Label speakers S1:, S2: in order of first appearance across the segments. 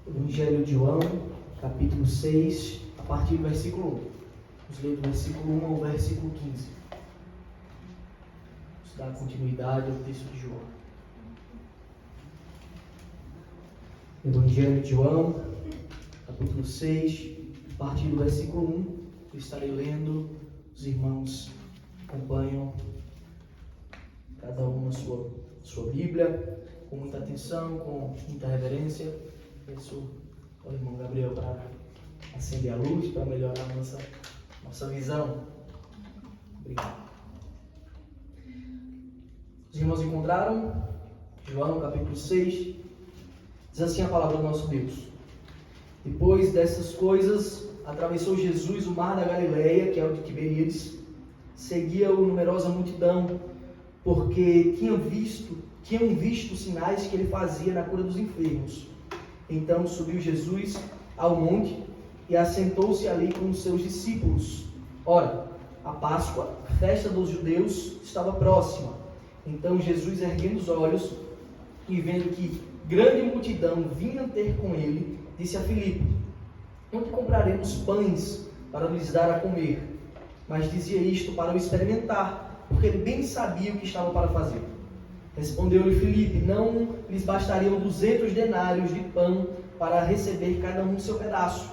S1: Evangelho de João, capítulo 6, a partir do versículo 1. Vamos ler do versículo 1 ao versículo 15. Vamos dar continuidade ao texto de João. Evangelho de João, capítulo 6, a partir do versículo 1. Eu estarei lendo, os irmãos acompanham cada um na sua Bíblia, com muita atenção, com muita reverência. Peço ao irmão Gabriel para acender a luz, para melhorar a nossa visão. Obrigado. Os irmãos encontraram? João capítulo 6. Diz assim a palavra do nosso Deus. Depois dessas coisas, atravessou Jesus o mar da Galileia, que é o de Tiberíades. Seguia-o numerosa multidão, porque tinham visto os sinais que ele fazia na cura dos enfermos. Então subiu Jesus ao monte e assentou-se ali com os seus discípulos. Ora, a Páscoa, festa dos judeus, estava próxima. Então Jesus, erguendo os olhos e vendo que grande multidão vinha ter com ele, disse a Filipe: onde compraremos pães para lhes dar a comer? Mas dizia isto para o experimentar, porque ele bem sabia o que estava para fazer. Respondeu-lhe Filipe: não lhes bastariam 200 denários de pão para receber cada um seu pedaço?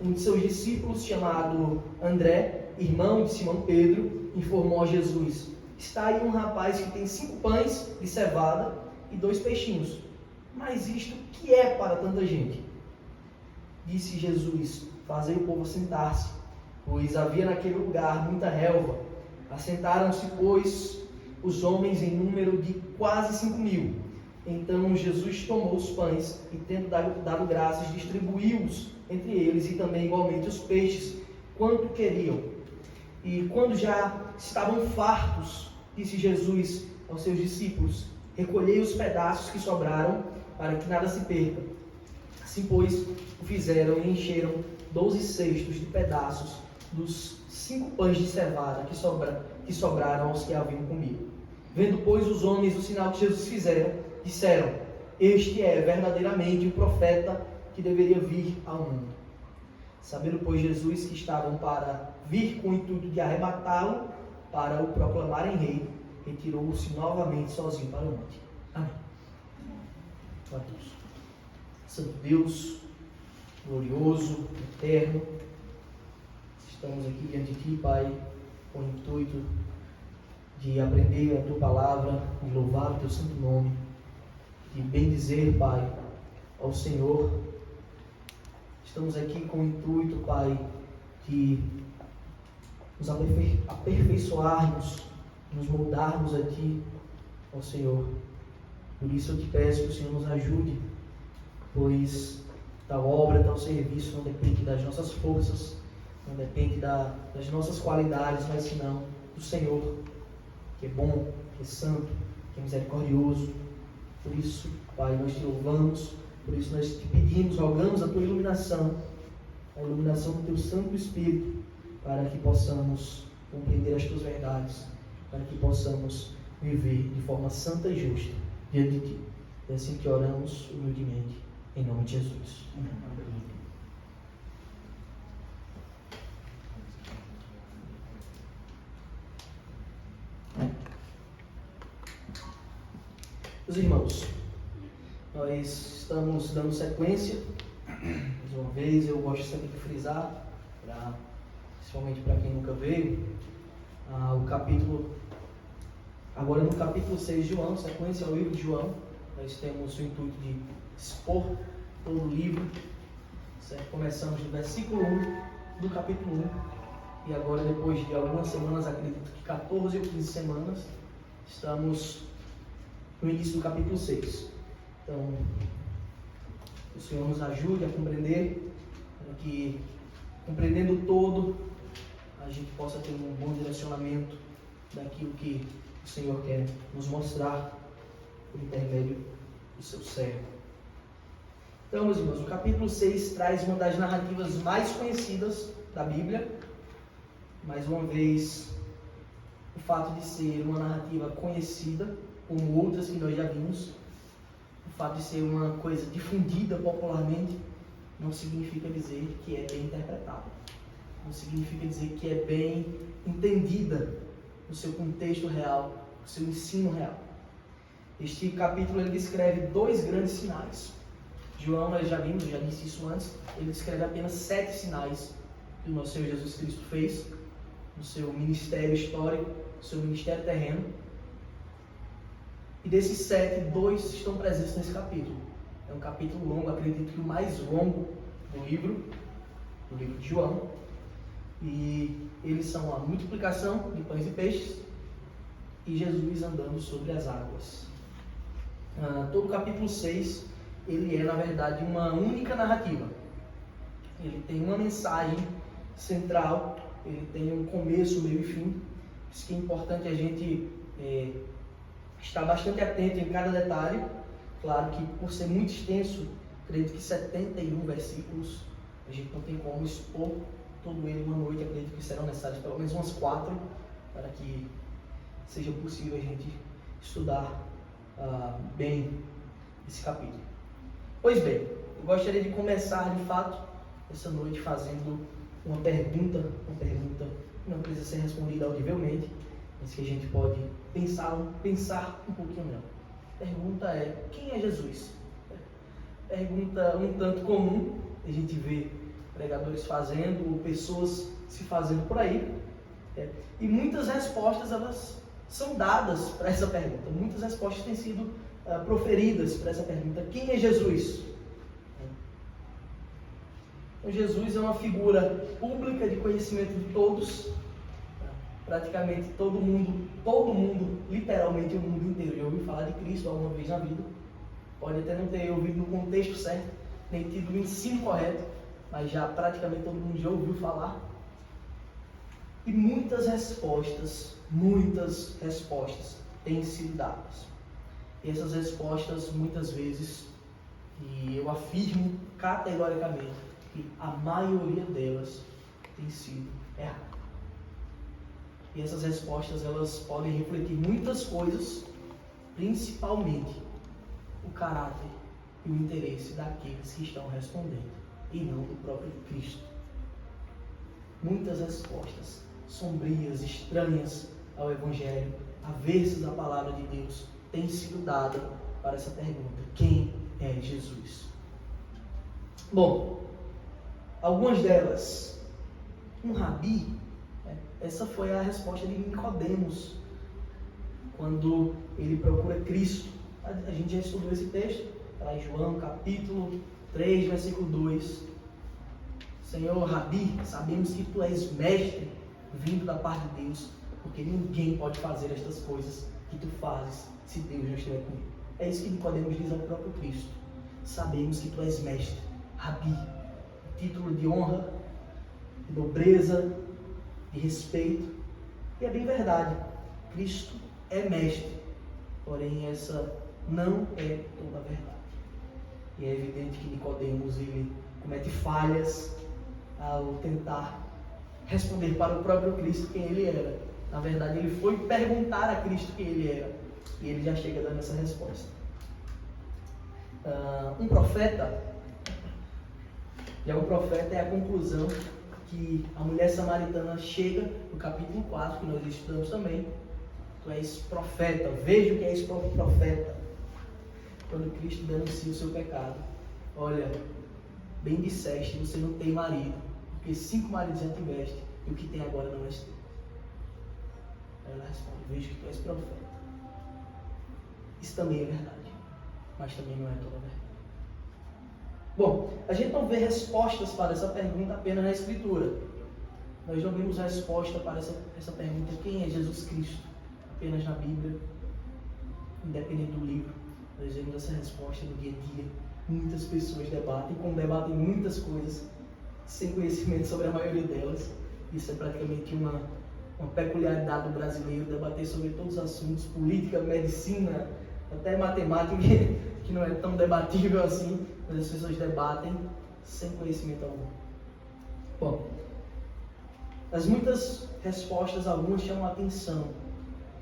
S1: Um de seus discípulos, chamado André, irmão de Simão Pedro, informou a Jesus: está aí um rapaz que tem 5 pães de cevada e 2 peixinhos. Mas isto que é para tanta gente? Disse Jesus: fazei o povo sentar-se, pois havia naquele lugar muita relva. Assentaram-se, pois, os homens em número de quase 5.000. Então Jesus tomou os pães e, tendo dado graças, distribuiu-os entre eles e também igualmente os peixes, quanto queriam. E quando já estavam fartos, disse Jesus aos seus discípulos: recolhei os pedaços que sobraram, para que nada se perca. Assim, pois, o fizeram e encheram 12 cestos de pedaços dos 5 pães de cevada que sobraram aos que haviam comido. Vendo, pois, os homens o sinal que Jesus fizeram, disseram: este é verdadeiramente o profeta que deveria vir ao mundo. Sabendo, pois, Jesus que estavam para vir com o intuito de arrebatá-lo, para o proclamarem rei, retirou-se novamente sozinho para o monte. Amém. Glória a Deus. Santo Deus, glorioso, eterno, estamos aqui diante de Ti, Pai, com o intuito de aprender a Tua palavra, de louvar o Teu santo nome, de bendizer, Pai, ao Senhor. Estamos aqui com o intuito, Pai, de nos aperfeiçoarmos, nos moldarmos a Ti, ó Senhor. Por isso eu te peço que o Senhor nos ajude, pois tal obra, tal serviço não depende das nossas forças, não depende das nossas qualidades, mas senão do Senhor, que é bom, que é santo, que é misericordioso. Por isso, Pai, nós te louvamos, por isso nós te pedimos, rogamos a tua iluminação, a iluminação do teu Santo Espírito, para que possamos compreender as tuas verdades, para que possamos viver de forma santa e justa diante de ti. É assim que oramos humildemente, em nome de Jesus. Amém. Meus irmãos, nós estamos dando sequência. Mais uma vez, eu gosto sempre de frisar, principalmente para quem nunca veio, o capítulo. Agora no capítulo 6 de João, sequência ao livro de João, nós temos o intuito de expor todo o livro. Certo? Começamos no versículo 1 do capítulo 1 e agora, depois de algumas semanas, acredito que 14 ou 15 semanas, estamos no início do capítulo 6. Então, o Senhor nos ajude a compreender, para que, compreendendo todo, a gente possa ter um bom direcionamento daquilo que o Senhor quer nos mostrar por intermédio do seu servo. Então, meus irmãos, o capítulo 6 traz uma das narrativas mais conhecidas da Bíblia. Mais uma vez, o fato de ser uma narrativa conhecida, como outras que nós já vimos, o fato de ser uma coisa difundida popularmente, não significa dizer que é bem interpretada. Não significa dizer que é bem entendida no seu contexto real, no seu ensino real. Este capítulo ele descreve 2 grandes sinais. João, nós já vimos, já disse isso antes, ele descreve apenas 7 sinais que o nosso Senhor Jesus Cristo fez no seu ministério histórico, no seu ministério terreno. E desses 7, 2 estão presentes nesse capítulo. É um capítulo longo, acredito que o mais longo do livro de João. E eles são a multiplicação de pães e peixes e Jesus andando sobre as águas. Todo o capítulo 6, ele é, na verdade, uma única narrativa. Ele tem uma mensagem central, ele tem um começo, meio e fim. Por isso que é importante a gente estar bastante atento em cada detalhe. Claro que, por ser muito extenso, acredito que 71 versículos, a gente não tem como expor todo ele uma noite. Acredito que serão necessárias pelo menos umas 4 para que seja possível a gente estudar bem esse capítulo. Pois bem, eu gostaria de começar de fato essa noite fazendo uma pergunta que não precisa ser respondida audivelmente, mas que a gente pode pensar um pouquinho melhor. A pergunta é: quem é Jesus? Pergunta um tanto comum, a gente vê pregadores fazendo, ou pessoas se fazendo por aí, e muitas respostas elas são dadas para essa pergunta. Muitas respostas têm sido proferidas para essa pergunta: quem é Jesus? Então, Jesus é uma figura pública de conhecimento de todos. Praticamente todo mundo, literalmente o mundo inteiro, já ouviu falar de Cristo alguma vez na vida. Pode até não ter ouvido no contexto certo, nem tido o ensino correto, mas já praticamente todo mundo já ouviu falar. E muitas respostas têm sido dadas. E essas respostas, muitas vezes, e eu afirmo categoricamente, que a maioria delas tem sido errada. E essas respostas, elas podem refletir muitas coisas, principalmente o caráter e o interesse daqueles que estão respondendo, e não do próprio Cristo. Muitas respostas sombrias, estranhas ao Evangelho, aversas da palavra de Deus, têm sido dadas para essa pergunta: quem é Jesus? Bom, algumas delas, um rabi. Essa foi a resposta de Nicodemos quando ele procura Cristo. A gente já estudou esse texto, lá em João capítulo 3, versículo 2. Senhor Rabi, sabemos que tu és mestre vindo da parte de Deus, porque ninguém pode fazer estas coisas que tu fazes se Deus não estiver comigo. É isso que Nicodemos diz ao próprio Cristo. Sabemos que tu és mestre, Rabi, título de honra, de nobreza, de respeito. E é bem verdade, Cristo é mestre, porém essa não é toda a verdade. E é evidente que Nicodemos ele comete falhas ao tentar responder para o próprio Cristo quem ele era. Na verdade, ele foi perguntar a Cristo quem ele era, e ele já chega dando essa resposta. Um profeta é a conclusão que a mulher samaritana chega no capítulo 4, que nós estudamos também. Tu és profeta, veja o que és profeta. Quando Cristo denuncia o seu pecado: olha, bem disseste, você não tem marido, porque 5 maridos já tiveste, e o que tem agora não és teu. Aí ela responde: veja que tu és profeta. Isso também é verdade, mas também não é toda a verdade. Bom, a gente não vê respostas para essa pergunta apenas na Escritura. Nós não vemos resposta para essa pergunta: quem é Jesus Cristo? Apenas na Bíblia, independente do livro. Nós vemos essa resposta no dia a dia. Muitas pessoas debatem, como debatem muitas coisas, sem conhecimento sobre a maioria delas. Isso é praticamente uma peculiaridade do brasileiro, debater sobre todos os assuntos: política, medicina, até matemática, que não é tão debatível assim, mas as pessoas debatem sem conhecimento algum. Bom, as muitas respostas, algumas chamam a atenção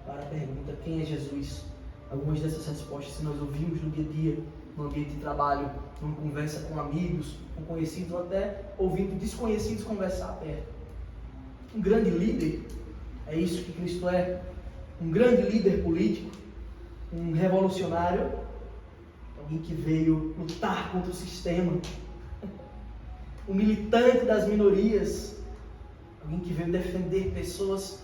S1: para a pergunta: quem é Jesus? Algumas dessas respostas, se nós ouvimos no dia a dia, no ambiente de trabalho, numa conversa com amigos, com conhecidos, ou até ouvindo desconhecidos conversar perto. Um grande líder, é isso que Cristo é, um grande líder político, um revolucionário, alguém que veio lutar contra o sistema, um militante das minorias, alguém que veio defender pessoas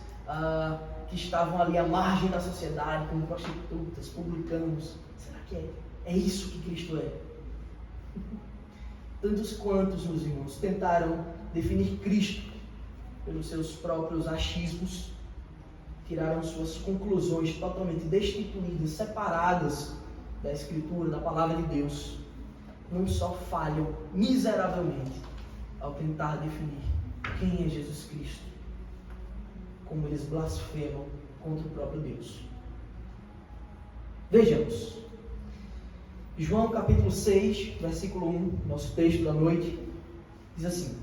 S1: que estavam ali à margem da sociedade, como prostitutas, publicanos. Será que é isso que Cristo é? Tantos quantos, meus irmãos, tentaram definir Cristo pelos seus próprios achismos, tiraram suas conclusões totalmente destituídas, separadas da Escritura, da Palavra de Deus, não só falham miseravelmente ao tentar definir quem é Jesus Cristo, como eles blasfemam contra o próprio Deus. Vejamos. João capítulo 6, versículo 1, nosso texto da noite, diz assim: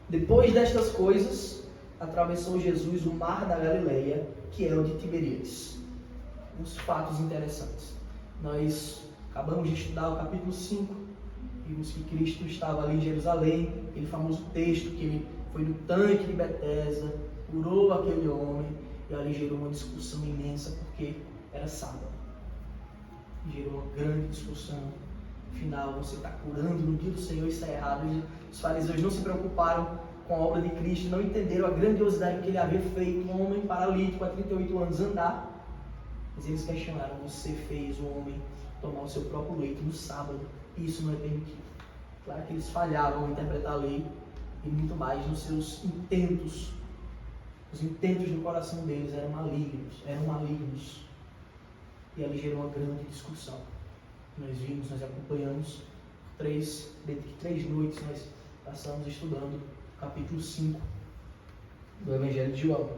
S1: Depois destas coisas, atravessou Jesus o mar da Galileia, que é o de Tiberíades. Uns fatos interessantes. Nós acabamos de estudar o capítulo 5, vimos que Cristo estava ali em Jerusalém, aquele famoso texto que ele foi no tanque de Betesda, curou aquele homem, e ali gerou uma discussão imensa, porque era sábado. Gerou uma grande discussão. Afinal, você está curando no dia do Senhor, isso é errado. E os fariseus não se preocuparam com a obra de Cristo, não entenderam a grandiosidade que ele havia feito, um homem paralítico há 38 anos andar. Mas eles questionaram: você fez o homem tomar o seu próprio leito no sábado, e isso não é permitido. Claro que eles falhavam em interpretar a lei, e muito mais nos seus intentos. Os intentos do coração deles eram malignos. E ali gerou uma grande discussão. Nós acompanhamos dentre 3 noites, nós passamos estudando o capítulo 5 do Evangelho de João.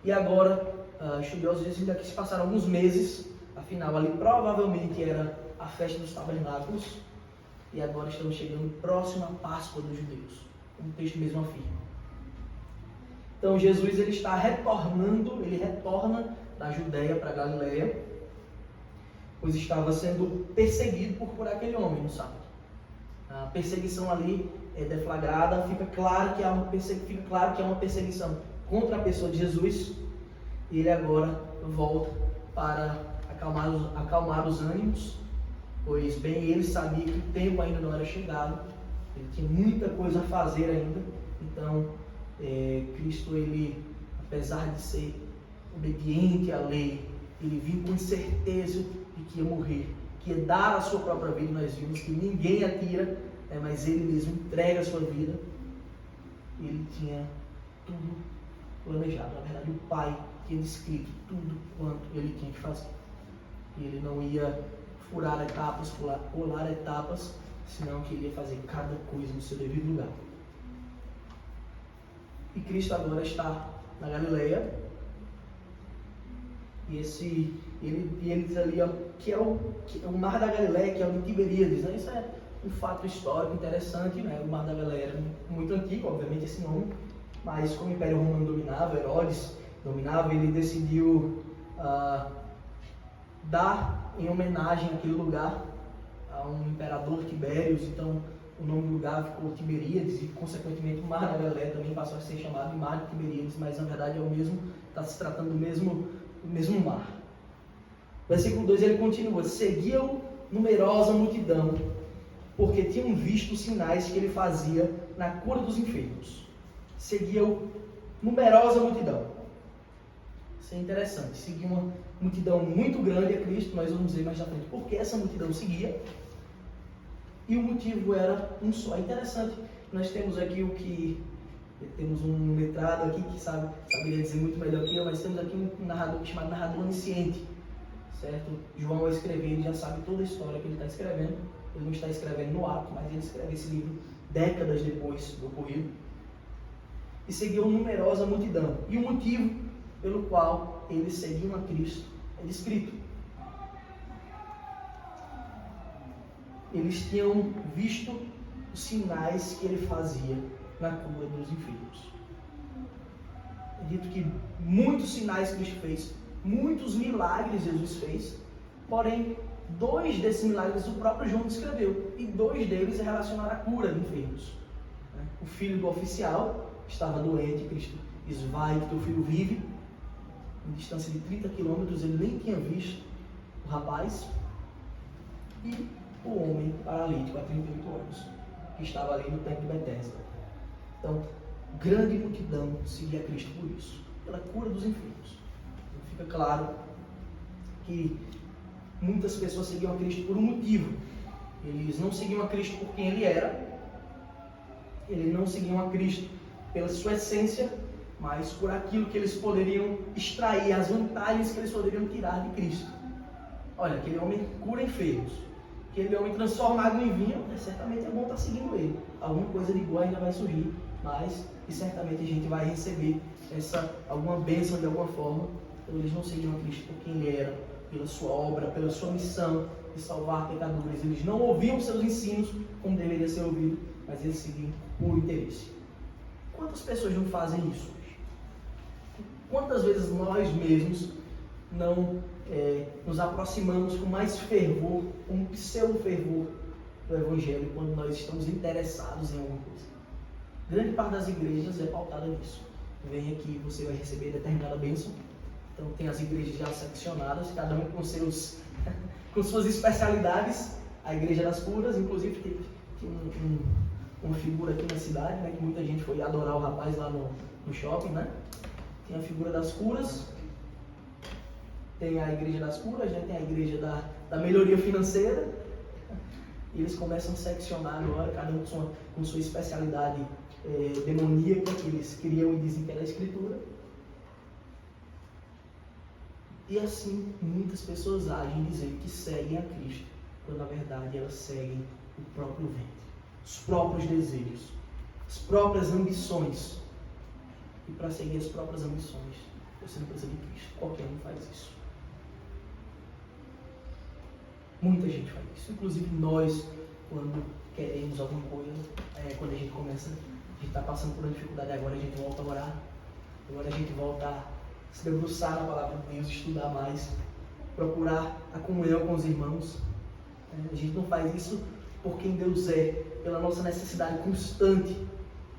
S1: E agora, estudiosos dizem que se passaram alguns meses, afinal ali provavelmente era a festa dos tabernáculos, e agora estamos chegando próximo à Páscoa dos judeus, como o texto mesmo afirma. Então Jesus ele retorna da Judéia para a Galileia, pois estava sendo perseguido por aquele homem no sábado. A perseguição ali é deflagrada, fica claro que há uma perseguição contra a pessoa de Jesus, e ele agora volta para acalmar os ânimos, pois bem ele sabia que o tempo ainda não era chegado, ele tinha muita coisa a fazer ainda. Então Cristo, ele, apesar de ser obediente à lei, ele vinha com certeza de que ia morrer, que ia dar a sua própria vida. Nós vimos que ninguém atira, mas ele mesmo entrega a sua vida. Ele tinha tudo planejado. Na verdade, o Pai tinha escrito tudo quanto ele tinha que fazer. E ele não ia furar etapas, pular etapas, senão que ele ia fazer cada coisa no seu devido lugar. E Cristo agora está na Galileia. E ele diz ali, que é o Mar da Galileia, que é o de Tiberíades, né? Isso é um fato histórico interessante, né? O Mar da Galileia era muito antigo, obviamente, esse nome, mas como o Império Romano dominava, Herodes dominava, ele decidiu dar em homenagem àquele lugar a um imperador Tibérios. Então o nome do lugar ficou Tiberíades, e consequentemente o Mar da Galileia também passou a ser chamado de Mar de Tiberíades, mas na verdade é o mesmo, está se tratando do mesmo mar. Versículo 2, ele continua: seguia-o numerosa multidão, porque tinham visto os sinais que ele fazia na cura dos enfermos. Seguia-o numerosa multidão. Isso é interessante, seguia uma multidão muito grande a Cristo. Nós vamos ver mais na frente porque essa multidão seguia, e o motivo era um só. É interessante, nós temos aqui temos um letrado aqui que saberia dizer muito melhor que eu, mas temos aqui um narrador chamado narrador onisciente, certo? João, ao escrever, ele já sabe toda a história que ele está escrevendo. Ele não está escrevendo no ato, mas ele escreve esse livro décadas depois do ocorrido. E seguiu numerosa multidão. E o motivo pelo qual eles seguiam a Cristo é descrito. Eles tinham visto os sinais que ele fazia na cura dos enfermos. É dito que muitos sinais Cristo fez, muitos milagres Jesus fez, porém 2 desses milagres o próprio João descreveu, e 2 deles é relacionado à cura de enfermos. O filho do oficial estava doente, Cristo diz: vai que teu filho vive. Em distância de 30 quilômetros, ele nem tinha visto o rapaz. E o homem paralítico há 38 anos, que estava ali no templo de Betesda. Então, grande multidão seguia Cristo por isso, pela cura dos enfermos. Então, fica claro que muitas pessoas seguiam a Cristo por um motivo. Eles não seguiam a Cristo por quem ele era, eles não seguiam a Cristo pela sua essência, mas por aquilo que eles poderiam extrair, as vantagens que eles poderiam tirar de Cristo. Olha, aquele homem cura enfermos, aquele homem transforma água em vinho, certamente é bom estar seguindo ele. Alguma coisa de boa ainda vai surgir, mas e certamente a gente vai receber alguma bênção de alguma forma. Então eles não seguiam a Cristo por quem ele era, pela sua obra, pela sua missão de salvar pecadores. Eles não ouviam seus ensinos como deveria ser ouvido, mas eles seguiam por interesse. Quantas pessoas não fazem isso hoje? Quantas vezes nós mesmos não nos aproximamos com mais fervor, com um pseudo-fervor do Evangelho, quando nós estamos interessados em alguma coisa? Grande parte das igrejas é pautada nisso. Vem aqui, você vai receber determinada bênção. Então tem as igrejas já seccionadas, cada um com suas especialidades. A Igreja das Curas, inclusive tem uma figura aqui na cidade, né, que muita gente foi adorar o rapaz lá no shopping, né? Tem a figura das curas, tem a Igreja das Curas, né? Tem a Igreja da melhoria financeira. E eles começam a seccionar agora, cada um com sua especialidade demoníaca, que eles criam e dizem que é da Escritura. E assim, muitas pessoas agem dizendo que seguem a Cristo, quando na verdade elas seguem o próprio ventre, os próprios desejos, as próprias ambições. E para seguir as próprias ambições, você não precisa de Cristo. Qualquer um faz isso. Muita gente faz isso. Inclusive nós, quando queremos alguma coisa, quando a gente está passando por uma dificuldade, agora a gente volta a orar, agora a gente volta a se debruçar na palavra de Deus, estudar mais, procurar a comunhão com os irmãos. A gente não faz isso por quem Deus é, pela nossa necessidade constante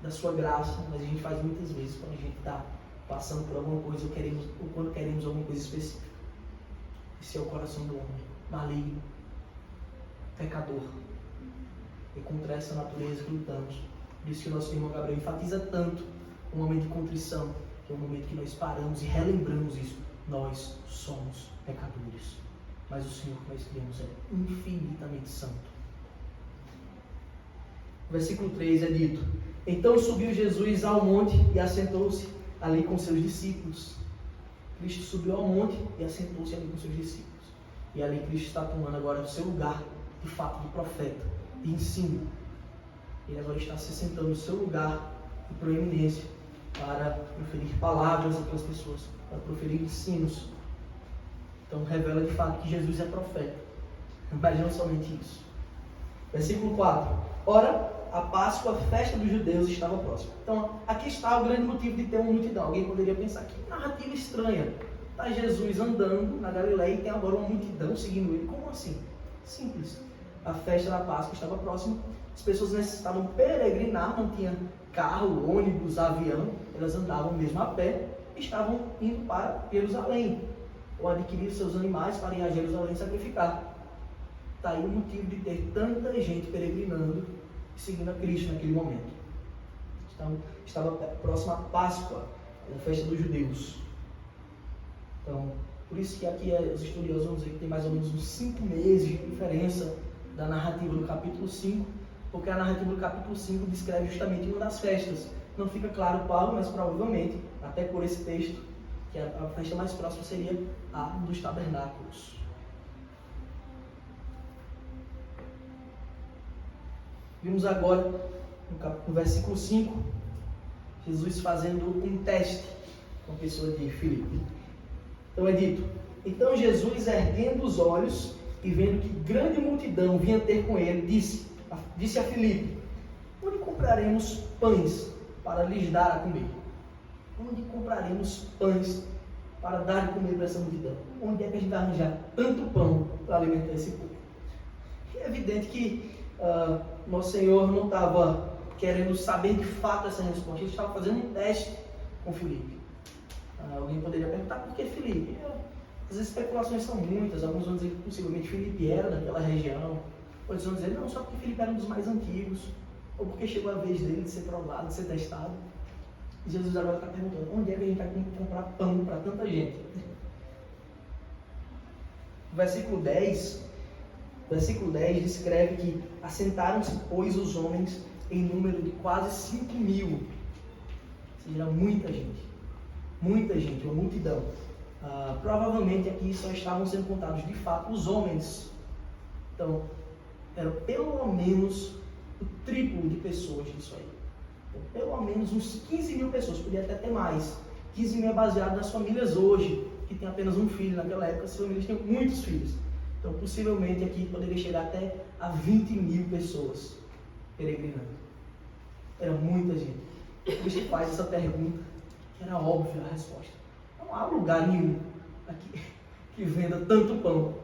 S1: da sua graça, mas a gente faz muitas vezes quando a gente está passando por alguma coisa ou quando queremos alguma coisa específica. Esse é o coração do homem, maligno, pecador. E contra essa natureza que lutamos. Por isso que o nosso irmão Gabriel enfatiza tanto o momento de contrição, que é o momento que nós paramos e relembramos isso. Nós somos pecadores, mas o Senhor que nós criamos é infinitamente santo. Versículo 3 é dito: então subiu Jesus ao monte e assentou-se ali com seus discípulos. Cristo subiu ao monte e assentou-se ali com seus discípulos. E ali Cristo está tomando agora o seu lugar, de fato, de profeta, de ensino. Ele agora está se sentando no seu lugar de proeminência para proferir palavras às pessoas, para proferir ensinos. Então revela de fato que Jesus é profeta, mas não somente isso. Versículo 4: ora, a Páscoa, a festa dos judeus, estava próxima. Então aqui está o grande motivo de ter uma multidão. Alguém poderia pensar, que narrativa estranha, está Jesus andando na Galileia e tem agora uma multidão seguindo ele. Como assim? Simples. A festa da Páscoa estava próxima, as pessoas necessitavam peregrinar, não tinha carro, ônibus, avião, elas andavam mesmo a pé, estavam indo para Jerusalém, ou adquirir seus animais para ir a Jerusalém sacrificar. Está aí o motivo de ter tanta gente peregrinando e seguindo a Cristo naquele momento. Então, estava próxima a Páscoa, a festa dos judeus. Então, por isso que aqui os estudiosos vão dizer que tem mais ou menos uns 5 meses de diferença da narrativa do capítulo 5, porque a narrativa do capítulo 5 descreve justamente uma das festas. Não fica claro qual, mas provavelmente, até por esse texto, que a festa mais próxima seria a dos tabernáculos. Vimos agora, no versículo 5, Jesus fazendo um teste com a pessoa de Filipe. Então é dito: então Jesus, erguendo os olhos e vendo que grande multidão vinha ter com ele, disse a Filipe: onde compraremos pães para lhes dar a comer? Onde compraremos pães para dar de comer para essa multidão? Onde é que a gente vai arranjar tanto pão para alimentar esse povo? É evidente que nosso Senhor não estava querendo saber de fato essa resposta, ele estava fazendo um teste com Filipe. Alguém poderia perguntar por que Filipe? As especulações são muitas, alguns vão dizer que possivelmente Filipe era daquela região, outros vão dizer não, só porque Filipe era um dos mais antigos, ou porque chegou a vez dele de ser provado, de ser testado. E Jesus agora está perguntando, onde é que a gente vai comprar pão para tanta gente? Versículo 10 descreve que assentaram-se, pois, os homens em número de quase 5.000. Ou seja, era muita gente, uma multidão. Provavelmente aqui só estavam sendo contados de fato os homens. Então, era pelo menos o triplo de pessoas disso aí. Então, pelo menos uns 15.000 pessoas, podia até ter mais. 15.000 é baseado nas famílias hoje, que tem apenas um filho. Naquela época as famílias tinham muitos filhos. Então, possivelmente aqui poderia chegar até a 20.000 pessoas peregrinando. Era muita gente. Por isso que faz essa pergunta, que era óbvia a resposta. Não há lugar nenhum aqui que venda tanto pão.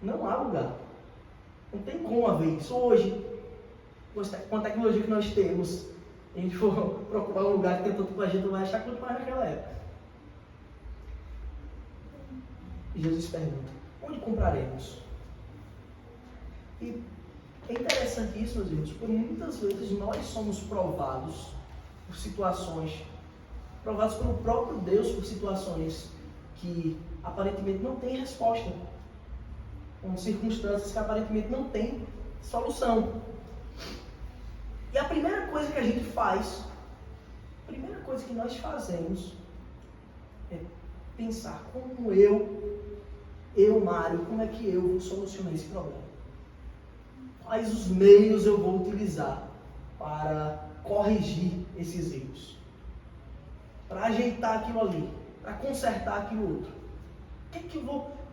S1: Não há lugar. Não tem como haver isso. Hoje, com a tecnologia que nós temos, se a gente for procurar um lugar que tem tanto pão, a gente não vai achar quanto mais naquela época. E Jesus pergunta, onde compraremos? E é interessante isso, meus irmãos, porque muitas vezes nós somos provados por situações, provados pelo próprio Deus por situações que aparentemente não têm resposta, com circunstâncias que aparentemente não têm solução. E a primeira coisa que a gente faz, a primeira coisa que nós fazemos é pensar como Mário, como é que eu vou solucionar esse problema? Quais os meios eu vou utilizar para corrigir esses erros? Para ajeitar aquilo ali, para consertar aquilo outro. O que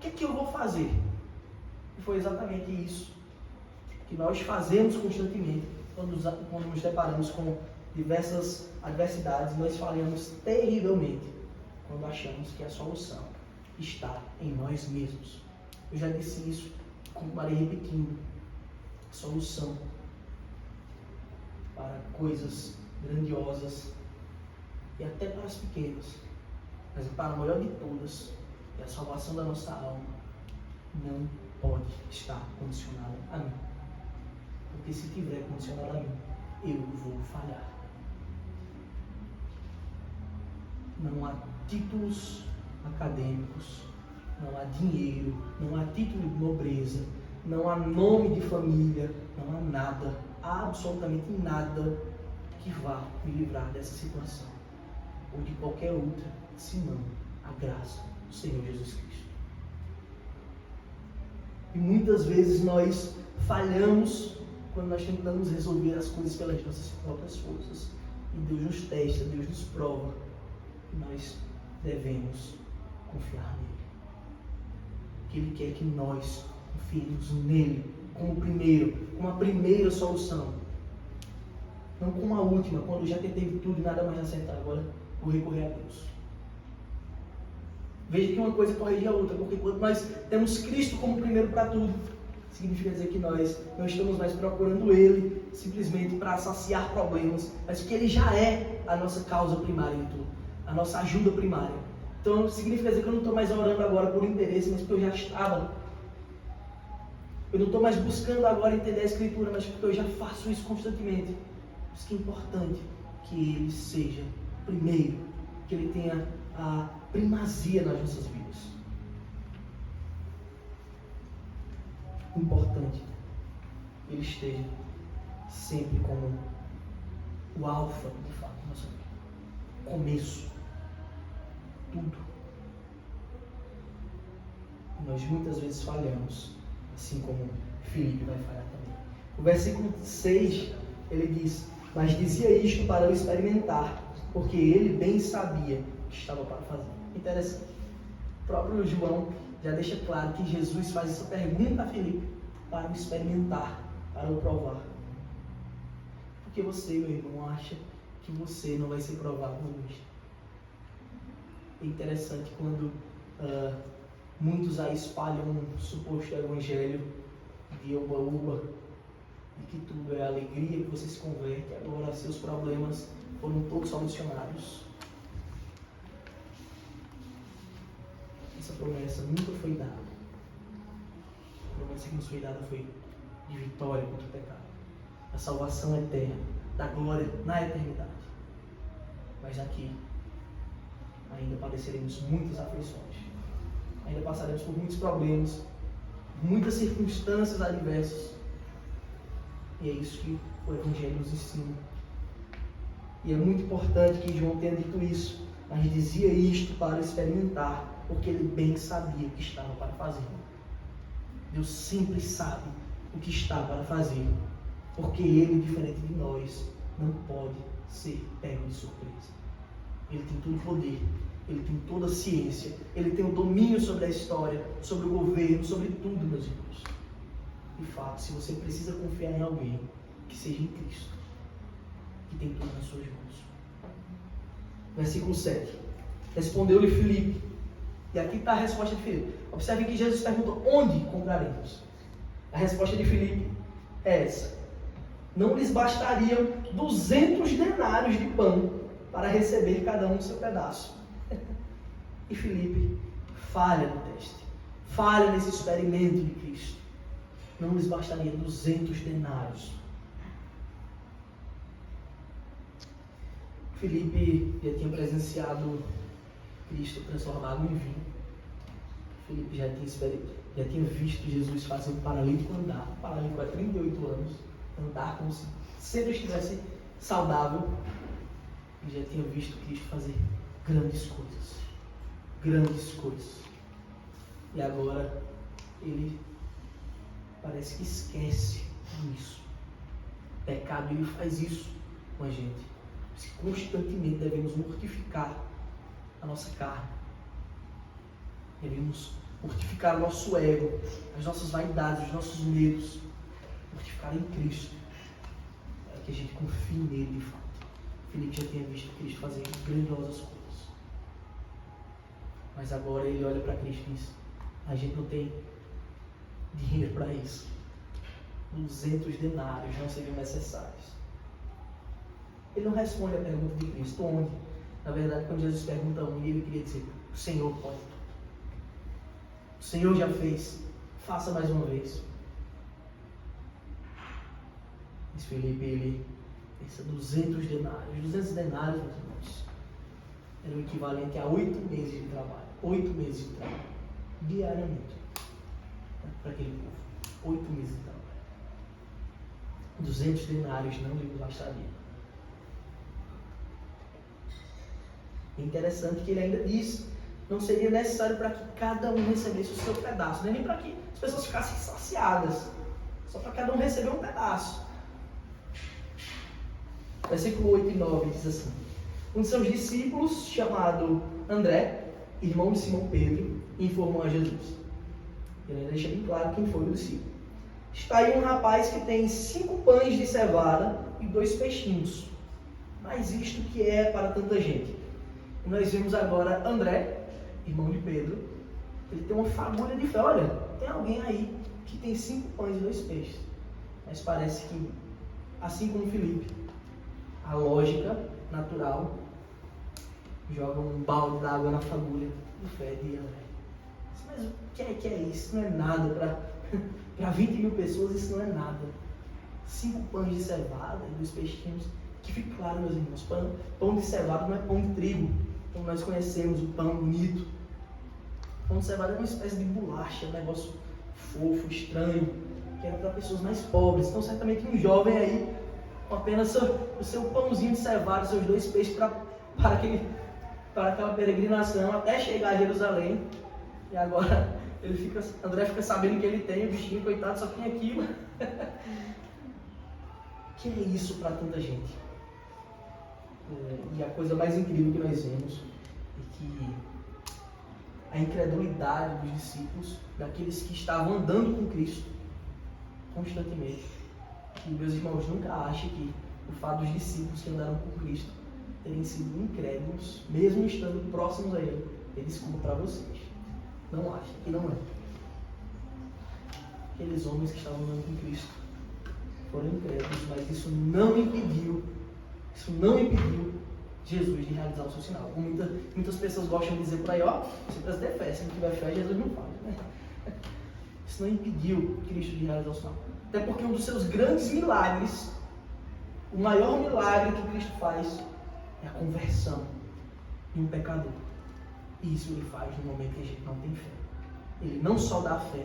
S1: é que eu vou fazer? E foi exatamente isso que nós fazemos constantemente quando nos deparamos com diversas adversidades. Nós falhamos terrivelmente quando achamos que a solução está em nós mesmos. Eu já disse isso, continuarei repetindo. A solução para coisas grandiosas e até para as pequenas, mas para a maior de todas, que é a salvação da nossa alma, não pode estar condicionada a mim. Porque se tiver condicionada a mim, eu vou falhar. Não há títulos acadêmicos, não há dinheiro, não há título de nobreza, não há nome de família, não há nada, absolutamente nada que vá me livrar dessa situação ou de qualquer outra, senão a graça do Senhor Jesus Cristo. E muitas vezes nós falhamos quando nós tentamos resolver as coisas pelas nossas próprias forças. E Deus nos testa, Deus nos prova que nós devemos confiar nele. Que Ele quer que nós confiemos nele como a primeira solução. Não como a última, quando já tentei tudo e nada mais acertar. Agora vou recorrer a Deus. Veja que uma coisa corrige a outra, porque quando nós temos Cristo como primeiro para tudo, significa dizer que nós não estamos mais procurando Ele simplesmente para saciar problemas, mas que Ele já é a nossa causa primária em tudo, a nossa ajuda primária. Então significa dizer que eu não estou mais orando agora por interesse, mas porque eu já estava. Eu não estou mais buscando agora entender a Escritura, mas porque eu já faço isso constantemente. Por isso que é importante que Ele seja primeiro, que Ele tenha a primazia nas nossas vidas. Importante que Ele esteja sempre como o alfa, de fato, na nossa vida. O começo. Tudo. Nós muitas vezes falhamos, assim como Filipe vai falhar também. O versículo 6, ele diz: mas dizia isto para o experimentar, porque ele bem sabia o que estava para fazer. Interessante. O próprio João já deixa claro que Jesus faz essa pergunta a Filipe para o experimentar, para o provar. Porque você, meu irmão, acha que você não vai ser provado hoje? É interessante quando muitos aí espalham um suposto evangelho de oba-oba, de que tudo é alegria, que você se converte, agora seus problemas foram todos solucionados. Essa promessa nunca foi dada. A promessa que nos foi dada foi de vitória contra o pecado, a salvação eterna, da glória na eternidade. Mas aqui ainda padeceremos muitas aflições, ainda passaremos por muitos problemas, muitas circunstâncias adversas. E é isso que o Evangelho nos ensina. E é muito importante que João tenha dito isso, mas dizia isto para experimentar, porque ele bem sabia o que estava para fazer. Deus sempre sabe o que está para fazer, porque Ele, diferente de nós, não pode ser pego de surpresa. Ele tem todo o poder, Ele tem toda a ciência, Ele tem o domínio sobre a história, sobre o governo, sobre tudo, meus irmãos. De fato, se você precisa confiar em alguém, que seja em Cristo, que tem tudo nas suas mãos. Versículo 7. Respondeu-lhe Filipe. E aqui está a resposta de Filipe. Observe que Jesus perguntou: onde compraremos? A resposta de Filipe é essa: não lhes bastariam 200 denários de pão para receber cada um o seu pedaço. E Filipe falha no teste, falha nesse experimento de Cristo. Não lhes bastaria 200 denários. Filipe já tinha presenciado Cristo transformado em vinho. Filipe já tinha visto Jesus fazer um paralítico andar. O paralítico há 38 anos, andar como se sempre estivesse saudável. Ele já tinha visto Cristo fazer grandes coisas. Grandes coisas. E agora ele parece que esquece disso. O pecado, ele faz isso com a gente. Constantemente devemos mortificar a nossa carne. Devemos mortificar o nosso ego, as nossas vaidades, os nossos medos. Mortificar em Cristo, para que a gente confie nele de fato. Filipe já tinha visto Cristo fazer grandiosas coisas. Mas agora ele olha para Cristo e diz: a gente não tem dinheiro para isso. 200 denários não seriam necessários. Ele não responde a pergunta de Cristo: onde? Na verdade, quando Jesus pergunta onde, ele queria dizer: o Senhor pode. O Senhor já fez. Faça mais uma vez. Mas Filipe, ele pensa: 200 denários. 200 denários, meus irmãos, era o equivalente a 8 meses de trabalho. 8 meses de trabalho. Diariamente. Para aquele povo. 8 meses de trabalho. 200 denários não lhe bastaria. É interessante que ele ainda diz: não seria necessário para que cada um recebesse o seu pedaço, nem para que as pessoas ficassem saciadas, só para cada um receber um pedaço. Versículo 8 e 9 diz assim: um de seus discípulos, chamado André, irmão de Simão Pedro, informou a Jesus. Ele deixa bem claro quem foi o discípulo. Está aí um rapaz que tem 5 pães de cevada e 2 peixinhos. Mas isto que é para tanta gente? E nós vemos agora André, irmão de Pedro. Ele tem uma fagulha de fé. Olha, tem alguém aí que tem 5 pães e 2 peixes. Mas parece que, assim como Filipe, a lógica natural joga um balde d'água na fagulha de fé de André. Mas o que é isso? Isso não é nada para 20 mil pessoas. Isso não é nada. 5 pães de cevada e 2 peixinhos. Que fique claro, meus irmãos, pão de cevada não é pão de trigo, como nós conhecemos, o pão bonito. Pão de cevada é uma espécie de bolacha, um negócio fofo, estranho, que era para pessoas mais pobres. Então, certamente um jovem aí, com apenas o seu pãozinho de cevada, seus 2 peixes para aquela peregrinação até chegar a Jerusalém. E agora André fica sabendo que ele tem, o bichinho, coitado, só tem aquilo. Que é isso para tanta gente? E a coisa mais incrível que nós vemos é que a incredulidade dos discípulos, daqueles que estavam andando com Cristo constantemente. E, meus irmãos, nunca achem que o fato dos discípulos que andaram com Cristo terem sido incrédulos, mesmo estando próximos a Ele, é desculpa para vocês. Não achem que não é. Aqueles homens que estavam andando com Cristo foram incrédulos, mas isso não impediu Jesus de realizar o seu sinal. Muitas pessoas gostam de dizer por aí, ó, você precisa ter fé, se não tiver fé, Jesus não faz. Né? Isso não impediu Cristo de realizar o sinal. Até porque um dos seus grandes milagres, o maior milagre que Cristo faz, é a conversão de um pecador. E isso ele faz no momento que a gente não tem fé. Ele não só dá fé,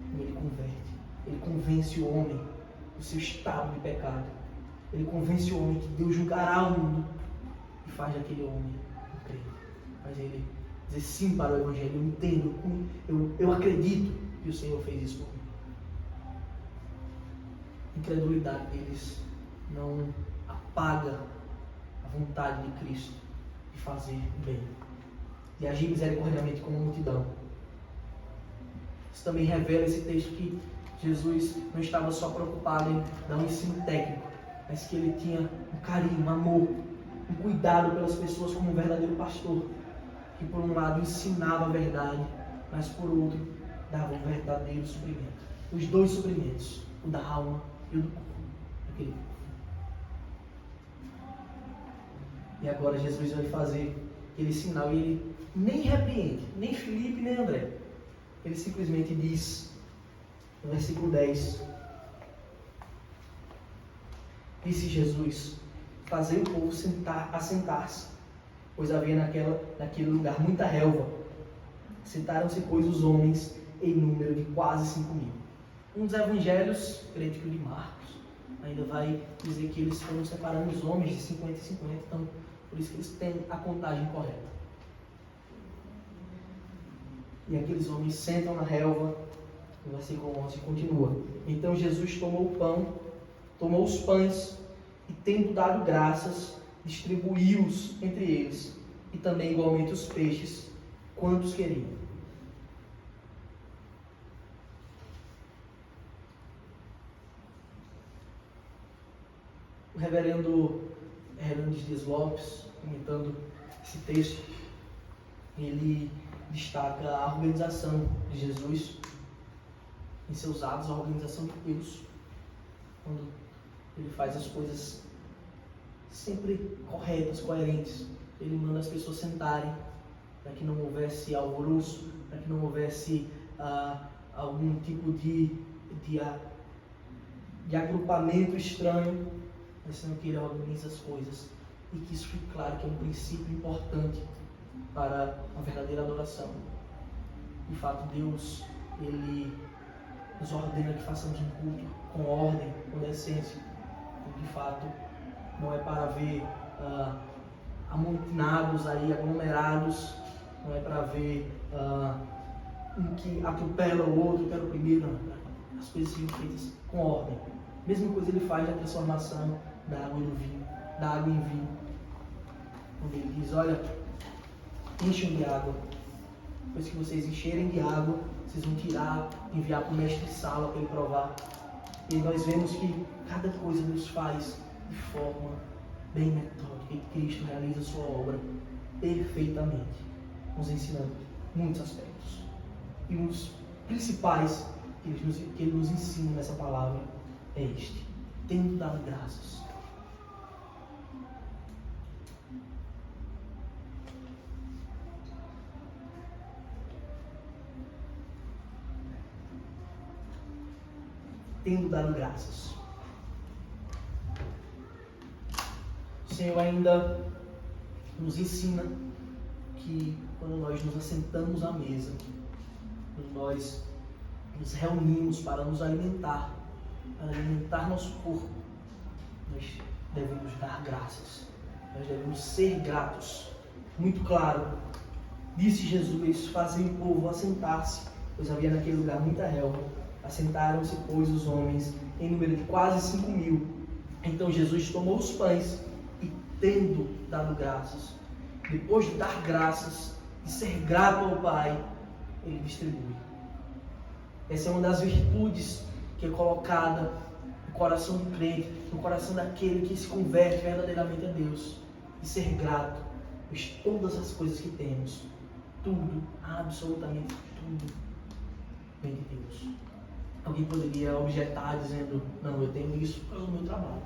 S1: como ele converte. Ele convence o homem do seu estado de pecado. Ele convence o homem que Deus julgará o mundo e faz daquele homem um crente. Faz ele dizer sim para o Evangelho. Eu entendo, eu acredito que o Senhor fez isso por mim. A incredulidade deles não apaga a vontade de Cristo de fazer bem, de agir misericordiamente como multidão. Isso também revela esse texto que Jesus não estava só preocupado em dar um ensino técnico, mas que ele tinha um carinho, um amor, um cuidado pelas pessoas como um verdadeiro pastor, que por um lado ensinava a verdade, mas por outro dava um verdadeiro suprimento. Os dois suprimentos, o da alma e o do corpo. Aquele corpo. E agora Jesus vai fazer aquele sinal e ele nem repreende, nem Filipe, nem André. Ele simplesmente diz, no versículo 10, disse Jesus, fazei o povo assentar-se, pois havia naquele lugar muita relva. Sentaram-se, pois, os homens em número de quase 5.000. Um dos evangelhos, creio que o de Marcos, ainda vai dizer que eles foram separando os homens de 50 e 50, então por isso que eles têm a contagem correta. E aqueles homens sentam na relva, no versículo 11 continua. Então Jesus tomou os pães e, tendo dado graças, distribuiu-os entre eles, e também igualmente os peixes, quantos queriam. O reverendo Dias Lopes, comentando esse texto, ele destaca a organização de Jesus em seus atos, a organização de Deus, quando ele faz as coisas sempre corretas, coerentes. Ele manda as pessoas sentarem, para que não houvesse alvoroço, para que não houvesse algum tipo de agrupamento estranho, mas senão que ele organiza as coisas. E que isso fique claro que é um princípio importante para a verdadeira adoração. De fato, Deus, Ele nos ordena que façamos um culto com ordem, com decência. E, de fato, não é para ver amontoados aí, aglomerados, não é para ver um que atropela o outro, quer o primeiro, não. As coisas são feitas com ordem. A mesma coisa ele faz na transformação da água no vinho, da água em vinho. Quando ele diz, olha, enchem de água. Depois que vocês encherem de água, vocês vão enviar para o mestre de sala para ele provar. E nós vemos que cada coisa Deus faz de forma bem metódica. E Cristo realiza a sua obra perfeitamente, nos ensinando muitos aspectos. E um dos principais que ele nos ensina nessa palavra é este: tendo dado graças. Tendo dado graças. O Senhor ainda nos ensina que quando nós nos assentamos à mesa, quando nós nos reunimos para nos alimentar, para alimentar nosso corpo, nós devemos dar graças, nós devemos ser gratos. Muito claro, disse Jesus, fazei o povo assentar-se, pois havia naquele lugar muita relva. Assentaram-se, pois, os homens em número de quase 5.000. Então Jesus tomou os pães e, tendo dado graças, depois de dar graças, de ser grato ao Pai, ele distribui. Essa é uma das virtudes que é colocada no coração do crente, no coração daquele que se converte verdadeiramente a Deus. e ser grato por todas as coisas que temos. Tudo, absolutamente tudo, vem de Deus. Alguém poderia objetar dizendo, não, eu tenho isso por causa do meu trabalho.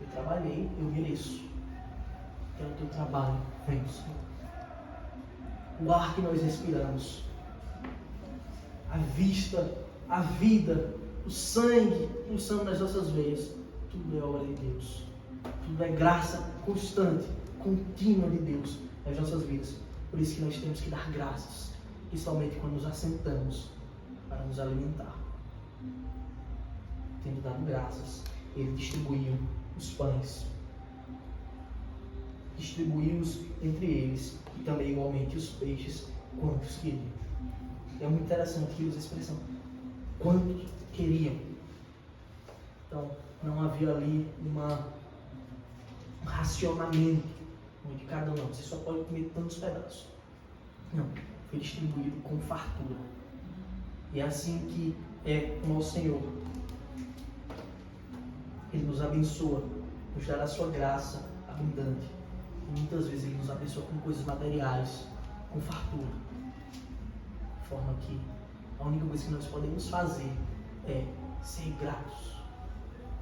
S1: Eu trabalhei, eu mereço. Então o teu trabalho vem do Senhor. O ar que nós respiramos, a vista, a vida, o sangue pulsando nas nossas veias, tudo é obra de Deus. Tudo é graça constante, contínua de Deus nas nossas vidas. Por isso que nós temos que dar graças, principalmente quando nos assentamos para nos alimentar. Tendo dado graças, ele distribuiu os pães. Distribuiu-os entre eles e também igualmente os peixes, quantos queriam. É muito interessante que usa a expressão, quantos queriam. Então, não havia ali um racionamento onde cada um, você só pode comer tantos pedaços. Não, foi distribuído com fartura. E é assim que é o nosso Senhor. Ele nos abençoa, nos dá a sua graça abundante. E muitas vezes Ele nos abençoa com coisas materiais, com fartura. De forma que a única coisa que nós podemos fazer é ser gratos.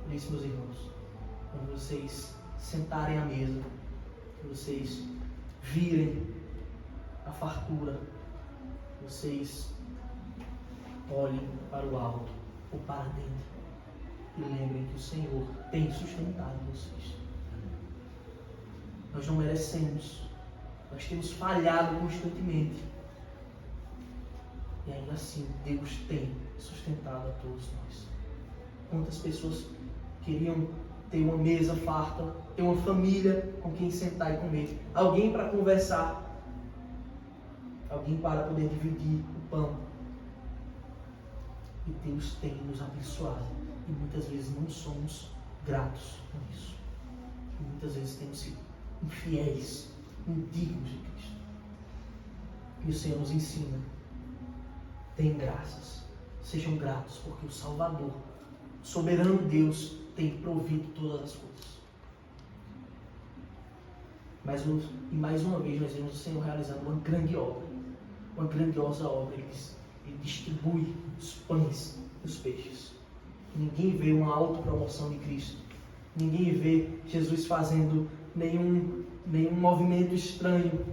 S1: Por isso, meus irmãos, quando vocês sentarem à mesa, que vocês virem a fartura, vocês olhem para o alto ou para dentro e lembrem que o Senhor tem sustentado vocês. Nós não merecemos, nós temos falhado constantemente e ainda assim Deus tem sustentado a todos nós. Quantas pessoas queriam ter uma mesa farta, ter uma família com quem sentar e comer, alguém para conversar, alguém para poder dividir o pão. E Deus tem nos abençoado e muitas vezes não somos gratos por isso. E muitas vezes temos sido infiéis, indignos de Cristo. E o Senhor nos ensina, deem graças, sejam gratos, porque o Salvador, o soberano Deus, tem provido todas as coisas. E mais uma vez nós vemos o Senhor realizando uma grande obra, uma grandiosa obra. Ele distribui os pães e os peixes. Ninguém vê uma autopromoção de Cristo. Ninguém vê Jesus fazendo nenhum movimento estranho.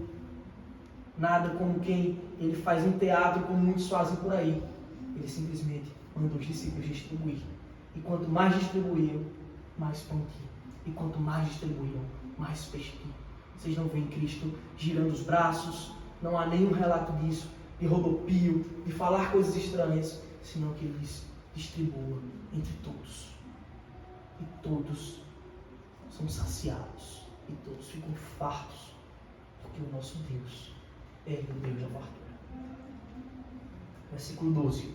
S1: Nada como quem ele faz um teatro, como muitos fazem por aí. Ele simplesmente manda os discípulos distribuir. E quanto mais distribuíam, mais pão tinha. E quanto mais distribuíam, mais peixe tinha. Vocês não veem Cristo girando os braços. Não há nenhum relato disso, de rodopio, de falar coisas estranhas, senão que ele distribua entre todos. E todos são saciados. E todos ficam fartos. Porque o nosso Deus é o Deus da fartura. Versículo 12.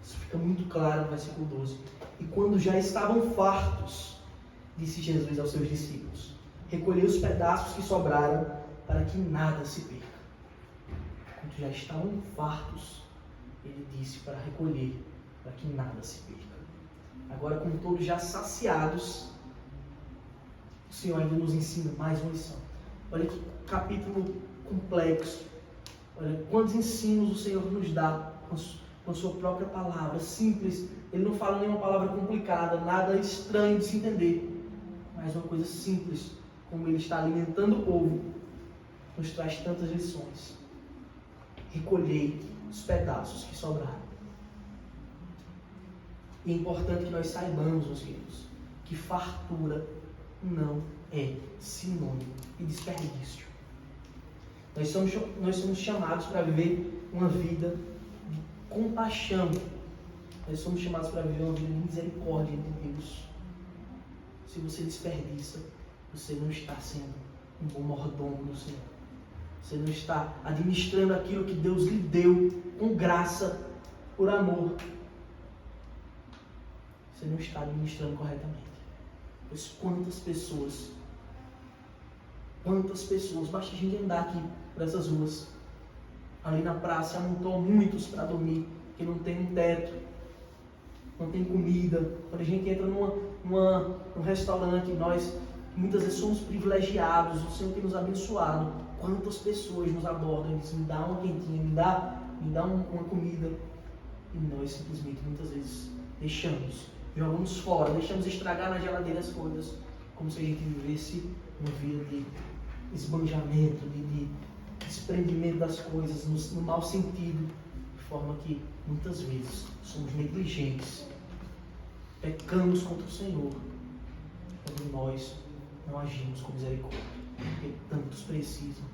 S1: Isso fica muito claro no versículo 12. E quando já estavam fartos, disse Jesus aos seus discípulos, recolhei os pedaços que sobraram para que nada se perca. Quando já estavam fartos, ele disse para recolher, para que nada se perca. Agora, com todos já saciados, o Senhor ainda nos ensina mais uma lição. Olha que capítulo complexo. Olha quantos ensinos o Senhor nos dá com a sua própria palavra, simples. Ele não fala nenhuma palavra complicada, nada estranho de se entender, mas uma coisa simples, como ele está alimentando o povo, nos traz tantas lições. Recolhei os pedaços que sobraram. E é importante que nós saibamos, meus queridos, que fartura não é sinônimo de desperdício. Nós somos chamados para viver uma vida de compaixão. Nós somos chamados para viver uma vida de misericórdia de Deus. Se você desperdiça, você não está sendo um bom mordomo do Senhor. Você não está administrando aquilo que Deus lhe deu com graça, por amor. Você não está administrando corretamente. Pois quantas pessoas, basta a gente andar aqui por essas ruas, ali na praça, amontou muitos para dormir, que não tem um teto, não tem comida. Quando a gente entra num restaurante, nós muitas vezes somos privilegiados, o Senhor tem nos abençoado. Quantas pessoas nos abordam e dizem, me dá uma quentinha, me dá uma comida. E nós simplesmente muitas vezes jogamos fora, deixamos estragar na geladeira as coisas, como se a gente vivesse uma vida de esbanjamento, de desprendimento das coisas, no mau sentido, de forma que muitas vezes somos negligentes, pecamos contra o Senhor, quando nós não agimos com misericórdia, porque tantos precisam,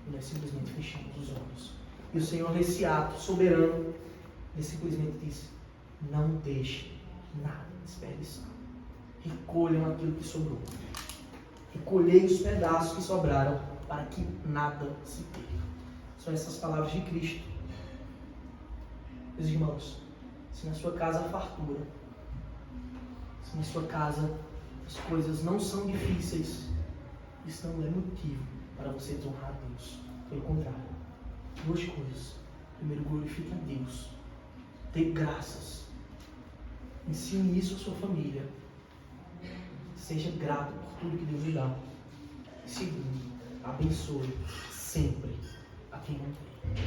S1: e nós simplesmente fechamos os olhos. E o Senhor, nesse ato soberano, ele simplesmente disse, não deixe nada desperdiçar. Recolham aquilo que sobrou. Recolhei os pedaços que sobraram, para que nada se perca. São essas palavras de Cristo. Meus irmãos, se na sua casa há fartura, se na sua casa as coisas não são difíceis, isso não é motivo para você desonrar a Deus. Pelo contrário, duas coisas. Primeiro, glorifique a Deus. Dê graças. Ensine isso à sua família. Seja grato por tudo que Deus lhe dá. Segundo, abençoe sempre a quem não tem.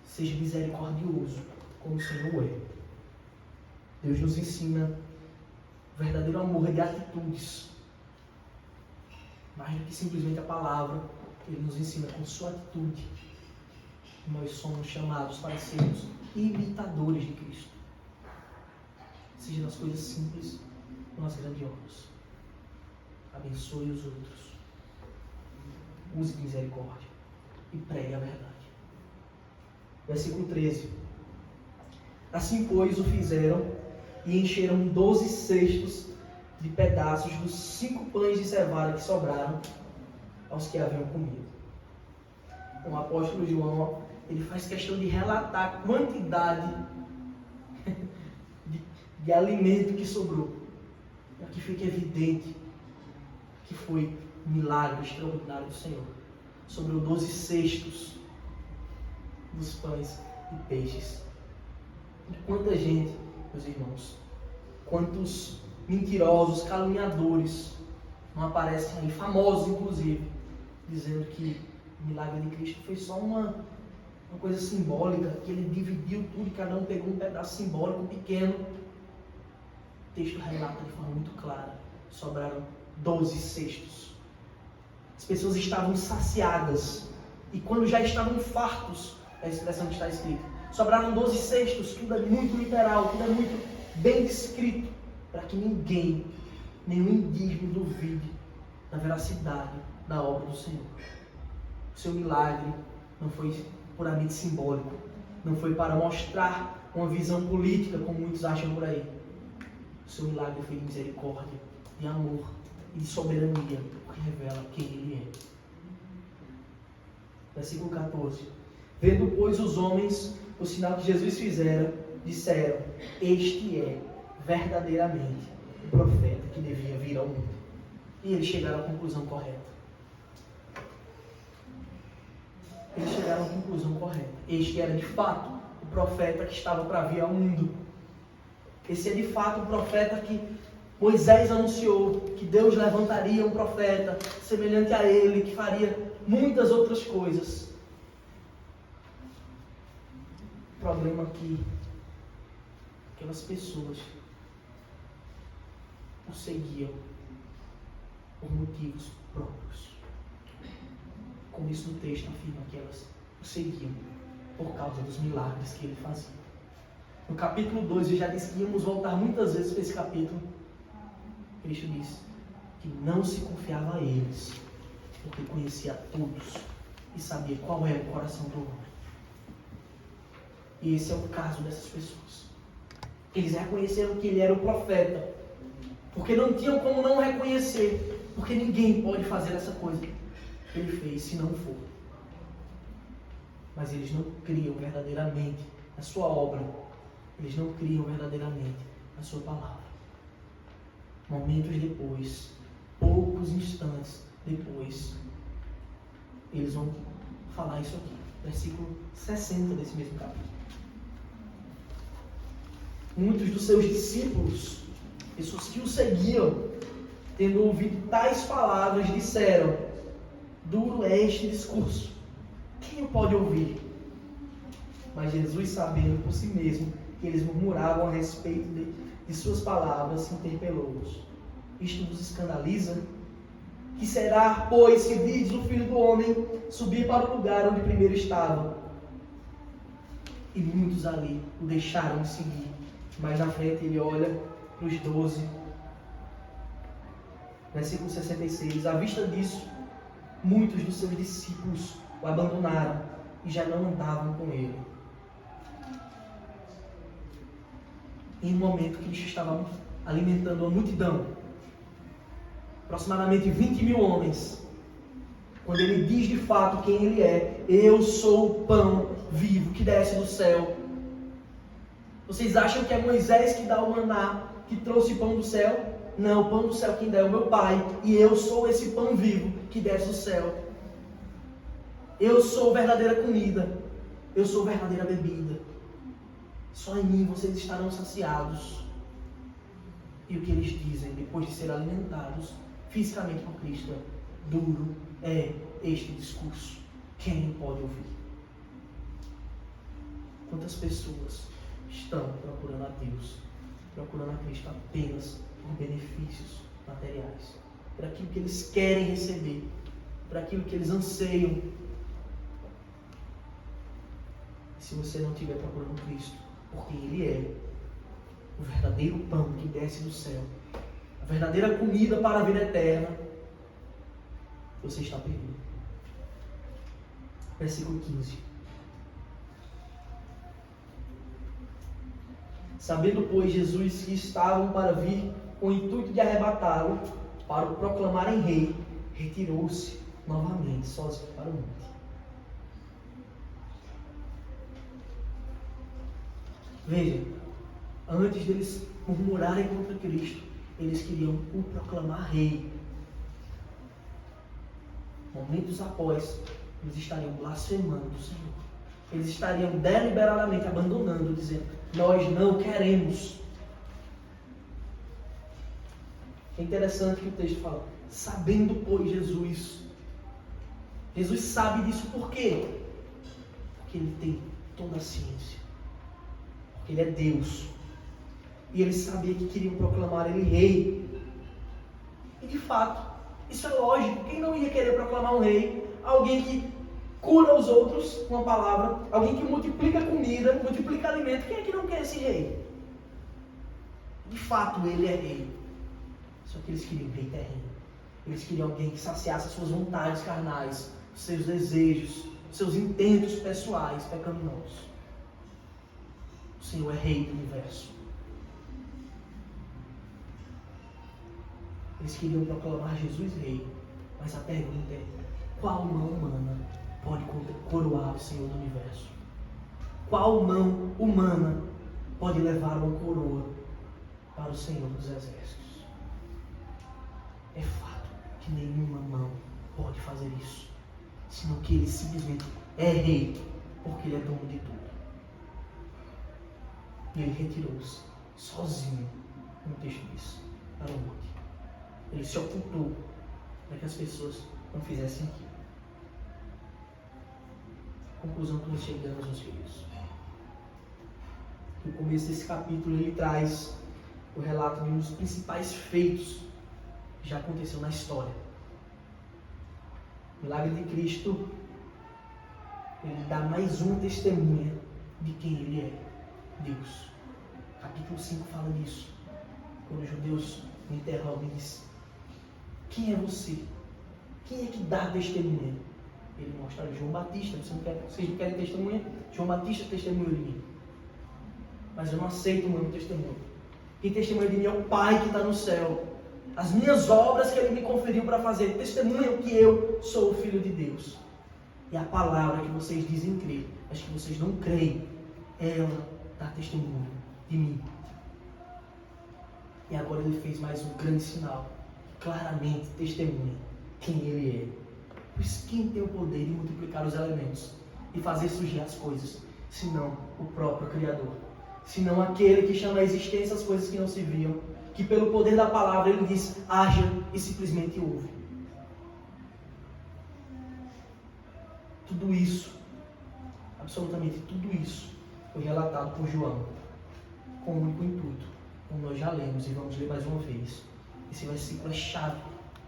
S1: Seja misericordioso como o Senhor é. Deus nos ensina o verdadeiro amor de atitudes. Mais do que simplesmente a palavra, Ele nos ensina com sua atitude. Nós somos chamados para sermos imitadores de Cristo. Seja nas coisas simples ou nas grandiosas. Abençoe os outros. Use de misericórdia e pregue a verdade. Versículo 13. Assim, pois, o fizeram e encheram 12 cestos de pedaços dos 5 pães de cevada que sobraram aos que haviam comido. O apóstolo João, ele faz questão de relatar a quantidade de alimento que sobrou, para que fique evidente que foi um milagre extraordinário do Senhor. Sobrou 12 cestos dos pães e peixes. E quanta gente, meus irmãos, quantos mentirosos, caluniadores não aparecem aí, famosos inclusive, dizendo que o milagre de Cristo foi só uma coisa simbólica, que ele dividiu tudo e cada um pegou um pedaço simbólico pequeno. O texto relata de forma muito clara, sobraram 12 cestos. As pessoas estavam saciadas e quando já estavam fartos, é a expressão que está escrita, sobraram 12 cestos, tudo é muito literal, tudo é muito bem descrito, para que ninguém, nenhum indígena duvide da veracidade da obra do Senhor. O seu milagre não foi puramente simbólico, não foi para mostrar uma visão política, como muitos acham por aí. O seu milagre foi de misericórdia, de amor e de soberania, porque revela quem Ele é. Versículo 14. Vendo, pois, os homens o sinal que Jesus fizera, disseram, este é verdadeiramente o profeta que devia vir ao mundo. E eles chegaram à conclusão correta. Este era de fato o profeta que estava para vir ao mundo. Esse é de fato o profeta que Moisés anunciou, que Deus levantaria um profeta semelhante a ele, que faria muitas outras coisas. O problema é que aquelas pessoas o seguiam por motivos próprios. Como isso no texto afirma que elas o seguiam por causa dos milagres que ele fazia. No capítulo 2, eu já disse que íamos voltar muitas vezes para esse capítulo. Cristo disse que não se confiava a eles, porque conhecia a todos e sabia qual era o coração do homem. E esse é o caso dessas pessoas. Eles reconheceram que ele era o profeta, porque não tinham como não reconhecer, porque ninguém pode fazer essa coisa que ele fez se não for. Mas eles não criam verdadeiramente na sua obra, eles não criam verdadeiramente na sua palavra. Momentos depois, poucos instantes depois, eles vão falar isso aqui, versículo 60 desse mesmo capítulo. Muitos dos seus discípulos, pessoas que o seguiam, tendo ouvido tais palavras, disseram: duro é este discurso, quem o pode ouvir? Mas Jesus, sabendo por si mesmo que eles murmuravam a respeito de suas palavras, interpelou-os: isto vos escandaliza? Que será, pois, se vides o Filho do Homem subir para o lugar onde primeiro estava? E muitos ali o deixaram de seguir. Mas na frente ele olha para os 12. Versículo 66. À vista disso, muitos dos seus discípulos o abandonaram e já não andavam com ele. Em um momento que Cristo estava alimentando a multidão, aproximadamente 20 mil homens, quando ele diz de fato quem ele é: eu sou o pão vivo que desce do céu. Vocês acham que é Moisés que dá o maná, que trouxe pão do céu? Não, o pão do céu quem dá é o meu Pai, e eu sou esse pão vivo que desce do céu. Eu sou verdadeira comida, eu sou verdadeira bebida. Só em mim vocês estarão saciados. E o que eles dizem depois de ser alimentados fisicamente por Cristo é: duro é este discurso, quem pode ouvir? Quantas pessoas estão procurando a Deus, procurando a Cristo apenas por benefícios materiais, por aquilo que eles querem receber, por aquilo que eles anseiam? E se você não estiver procurando Cristo, porque Ele é o verdadeiro pão que desce do céu, a verdadeira comida para a vida eterna, você está perdido. Versículo 15. Sabendo, pois, Jesus que estavam para vir com o intuito de arrebatá-lo, para o proclamarem rei, retirou-se novamente sozinho para o monte. Veja, antes deles murmurarem contra Cristo, eles queriam o proclamar rei. Momentos após, eles estariam blasfemando o Senhor. Eles estariam deliberadamente abandonando, dizendo: nós não queremos. É interessante que o texto fala: sabendo, pois, Jesus. Jesus sabe disso por quê? Porque Ele tem toda a ciência. Porque Ele é Deus. E Ele sabia que queriam proclamar Ele rei. E de fato, isso é lógico. Quem não ia querer proclamar um rei? Alguém que cura os outros com a palavra, alguém que multiplica comida, multiplica alimento. Quem é que não quer esse rei? De fato, Ele é rei. Só que eles queriam um rei terreno. Eles queriam alguém que saciasse as suas vontades carnais, os seus desejos, os seus intentos pessoais pecaminosos. O Senhor é rei do universo. Eles queriam proclamar Jesus rei. Mas a pergunta é: qual mão humana pode coroar o Senhor do universo? Qual mão humana pode levar uma coroa para o Senhor dos exércitos? É fato que nenhuma mão pode fazer isso, senão que Ele simplesmente é rei, porque Ele é dono de tudo. E Ele retirou-se sozinho, como o texto diz, para o monte. Ele se ocultou para que as pessoas não fizessem aquilo. Conclusão que nós chegamos, meus filhos. No começo desse capítulo ele traz o relato de um dos principais feitos que já aconteceu na história. O milagre de Cristo, ele dá mais uma testemunha de quem Ele é, Deus. Capítulo 5 fala disso. Quando os judeus me interrogam e dizem: quem é você? Quem é que dá testemunha? Ele mostra João Batista. Vocês não querem testemunha? João Batista testemunha de mim. Mas eu não aceito o meu testemunho. Quem testemunha de mim é o Pai que está no céu. As minhas obras que Ele me conferiu para fazer testemunham que eu sou o Filho de Deus. E a palavra que vocês dizem crer, mas que vocês não creem, ela dá testemunho de mim. E agora Ele fez mais um grande sinal, que claramente testemunha quem Ele é. Pois quem tem o poder de multiplicar os elementos e fazer surgir as coisas, senão o próprio Criador? senão aquele que chama à existência as coisas que não se viam, que pelo poder da palavra ele diz, haja e simplesmente ouve. Tudo isso, absolutamente tudo isso, foi relatado por João, com um único intuito, como nós já lemos e vamos ler mais uma vez. Esse versículo é chave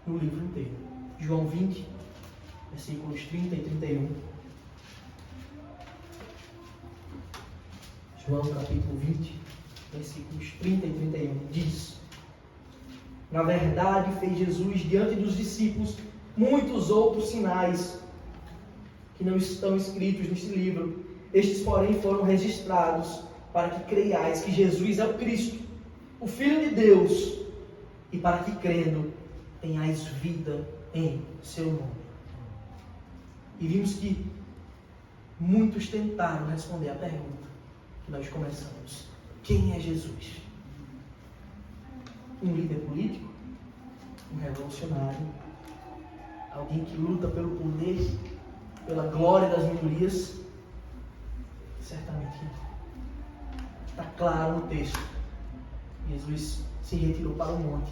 S1: no livro inteiro. João 20, versículos 30 e 31. João capítulo 20, versículos 30 e 31, diz: na verdade fez Jesus diante dos discípulos muitos outros sinais que não estão escritos neste livro. Estes, porém, foram registrados para que creiais que Jesus é o Cristo, o Filho de Deus, e para que, crendo, tenhais vida em seu nome. E vimos que muitos tentaram responder a pergunta que nós começamos: quem é Jesus? Um líder político? Um revolucionário? Alguém que luta pelo poder, pela glória das minorias? Certamente não. Está claro no texto. Jesus se retirou para o monte,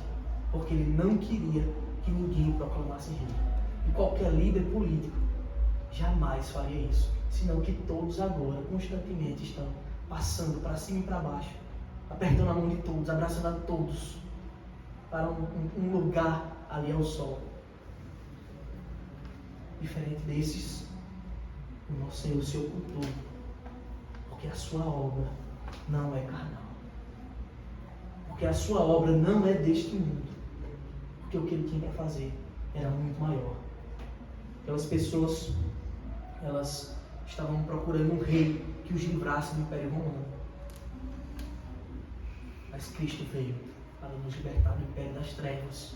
S1: porque ele não queria que ninguém o proclamasse rei. E qualquer líder político jamais faria isso, senão que todos agora constantemente estão passando para cima e para baixo, apertando a mão de todos, abraçando a todos, para um lugar ali ao sol. Diferente desses, o nosso Senhor se ocultou, porque a sua obra não é carnal, porque a sua obra não é deste mundo, porque o que ele tinha para fazer era muito maior. Aquelas pessoas, elas estavam procurando um rei que os livrasse do Império Romano, mas Cristo veio para nos libertar do império das trevas.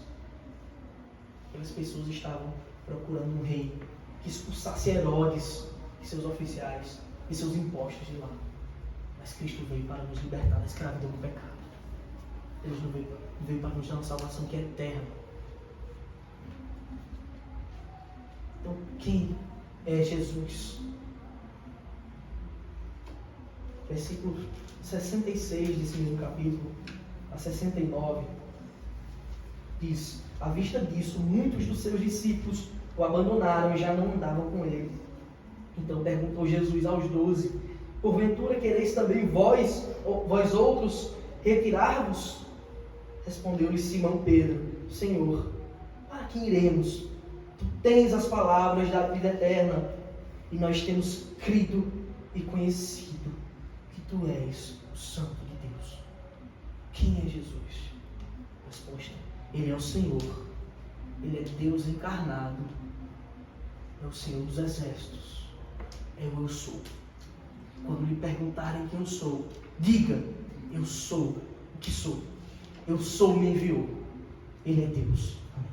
S1: Aquelas pessoas estavam procurando um rei que expulsasse Herodes e seus oficiais e seus impostos de lá. Mas Cristo veio para nos libertar da escravidão do pecado. Ele veio para nos dar uma salvação que é eterna. Então, quem é Jesus? Versículo 66 desse mesmo capítulo, a 69, diz: à vista disso, muitos dos seus discípulos o abandonaram e já não andavam com ele. Então perguntou Jesus aos 12: porventura quereis também vós outros retirar-vos? Respondeu-lhe Simão Pedro: Senhor, para que iremos? Tu tens as palavras da vida eterna, e nós temos crido e conhecido que tu és o Santo de Deus. Quem é Jesus? Resposta: ele é o Senhor, ele é Deus encarnado, é o Senhor dos exércitos, é o eu sou. Quando lhe perguntarem quem eu sou, diga: eu sou o que sou. Eu sou, me enviou. Ele é Deus. Amém.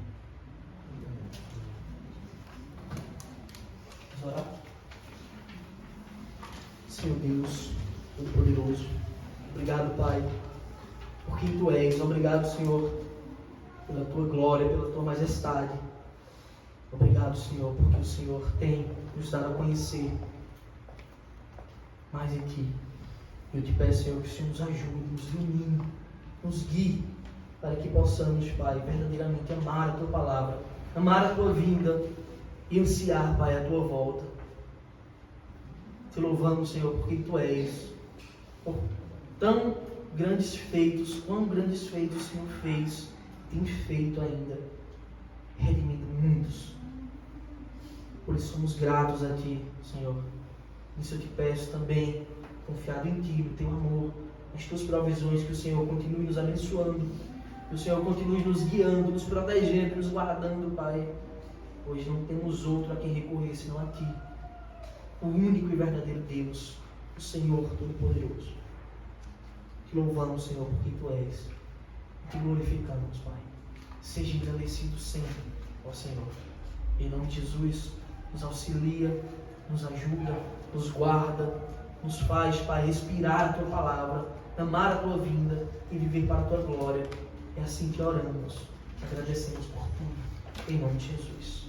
S1: Vamos orar. Senhor Deus Todo-Poderoso, obrigado, Pai, por quem Tu és. Obrigado, Senhor, pela Tua glória, pela Tua majestade. Obrigado, Senhor, porque o Senhor tem nos dado a conhecer mais de Ti. Eu te peço, Senhor, que o Senhor nos ajude, nos ilumine, nos guie, para que possamos, Pai, verdadeiramente amar a Tua palavra, amar a Tua vinda e ansiar, Pai, a Tua volta. Te louvamos, Senhor, porque Tu és, por tão grandes feitos, quão grandes feitos o Senhor fez, tem feito ainda, redimindo muitos. Por isso somos gratos a Ti, Senhor. Isso eu te peço também, confiado em Ti, no Teu amor, nas Tuas provisões, que o Senhor continue nos abençoando, que o Senhor continue nos guiando, nos protegendo, nos guardando, Pai. Hoje não temos outro a quem recorrer senão a Ti, o único e verdadeiro Deus, o Senhor Todo-Poderoso. Te louvamos, Senhor, porque Tu és. Te glorificamos, Pai. Seja engrandecido sempre, ó Senhor. Em nome de Jesus, nos auxilia, nos ajuda, nos guarda, nos faz, Pai, respirar a Tua palavra, amar a Tua vinda e viver para a Tua glória. É assim que oramos, agradecemos por tudo, em nome de Jesus.